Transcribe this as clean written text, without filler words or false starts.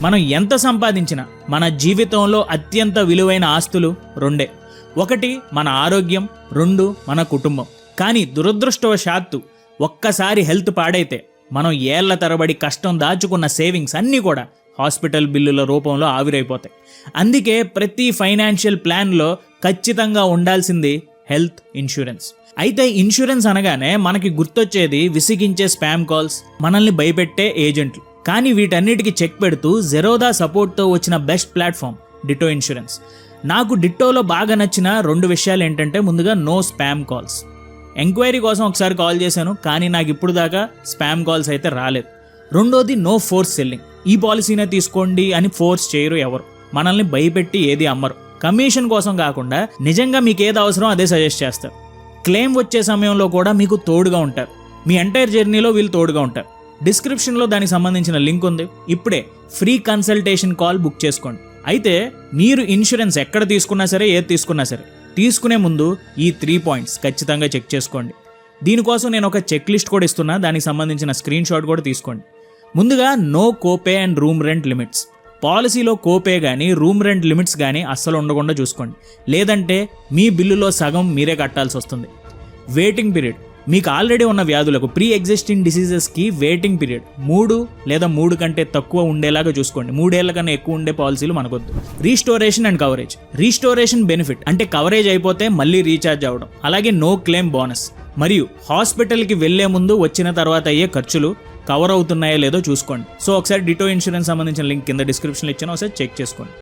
మనం ఎంత సంపాదించినా మన జీవితంలో అత్యంత విలువైన ఆస్తులు రెండే. ఒకటి మన ఆరోగ్యం, రెండు మన కుటుంబం. కానీ దురదృష్టవశాత్తు ఒక్కసారి హెల్త్ పాడైతే మనం ఏళ్ల తరబడి కష్టం దాచుకున్న సేవింగ్స్ అన్నీ కూడా హాస్పిటల్ బిల్లుల రూపంలో ఆవిరైపోతాయి. అందుకే ప్రతి ఫైనాన్షియల్ ప్లాన్లో ఖచ్చితంగా ఉండాల్సింది హెల్త్ ఇన్సూరెన్స్. అయితే ఇన్సూరెన్స్ అనగానే మనకి గుర్తొచ్చేది విసిగించే స్పామ్ కాల్స్, మనల్ని భయపెట్టే ఏజెంట్లు. కానీ వీటన్నిటికీ చెక్ పెడుతూ జెరోదా సపోర్ట్తో వచ్చిన బెస్ట్ ప్లాట్ఫామ్ డిటో ఇన్సూరెన్స్. నాకు డిట్టోలో బాగా నచ్చిన 2 విషయాలు ఏంటంటే, ముందుగా నో స్పామ్ కాల్స్. ఎంక్వైరీ కోసం ఒకసారి కాల్ చేశాను, కానీ నాకు ఇప్పుడు దాకా స్పామ్ కాల్స్ అయితే రాలేదు. రెండోది నో ఫోర్స్ సెల్లింగ్. ఈ పాలసీనే తీసుకోండి అని ఫోర్స్ చేయరు ఎవరు, మనల్ని భయపెట్టి ఏది అమ్మరు. కమిషన్ కోసం కాకుండా నిజంగా మీకు ఏది అవసరం అదే సజెస్ట్ చేస్తారు. క్లెయిమ్ వచ్చే సమయంలో కూడా మీకు తోడుగా ఉంటారు. మీ ఎంటైర్ జర్నీలో వీళ్ళు తోడుగా ఉంటారు. డిస్క్రిప్షన్లో దానికి సంబంధించిన లింక్ ఉంది. ఇప్పుడే ఫ్రీ కన్సల్టేషన్ కాల్ బుక్ చేసుకోండి. అయితే మీరు ఇన్సూరెన్స్ ఎక్కడ తీసుకున్నా సరే, ఏది తీసుకున్నా సరే, తీసుకునే ముందు ఈ 3 పాయింట్స్ ఖచ్చితంగా చెక్ చేసుకోండి. దీనికోసం నేను ఒక చెక్ లిస్ట్ కూడా ఇస్తున్నా, దానికి సంబంధించిన స్క్రీన్ షాట్ కూడా తీసుకోండి. ముందుగా no copay and room rent limits. పాలసీలో కోపే కానీ రూమ్ రెంట్ లిమిట్స్ కానీ అస్సలు ఉండకుండా చూసుకోండి, లేదంటే మీ బిల్లులో సగం మీరే కట్టాల్సి వస్తుంది. Waiting period. మీకు ఆల్రెడీ ఉన్న వ్యాధులకు, ప్రీ ఎగ్జిస్టింగ్ డిసీజెస్కి వెయిటింగ్ పీరియడ్ 3 లేదా 3 కంటే తక్కువ ఉండేలాగా చూసుకోండి. 3 ఏళ్ల కన్నా ఎక్కువ ఉండే పాలసీలు మనకొద్దు. Restoration and coverage. Restoration benefit అంటే కవరేజ్ అయిపోతే మళ్ళీ రీఛార్జ్ అవ్వడం. అలాగే నో క్లెయిమ్ బోనస్. మరియు హాస్పిటల్కి వెళ్లే ముందు, వచ్చిన తర్వాత అయ్యే ఖర్చులు కవర్ అవుతున్నాయో లేదో చూసుకోండి. సో ఒకసారి డిటో ఇన్సూరెన్స్ సంబంధించిన లింక్ కింద డిస్క్రిప్షన్లో ఇచ్చాను, ఒకసారి చెక్ చేసుకోండి.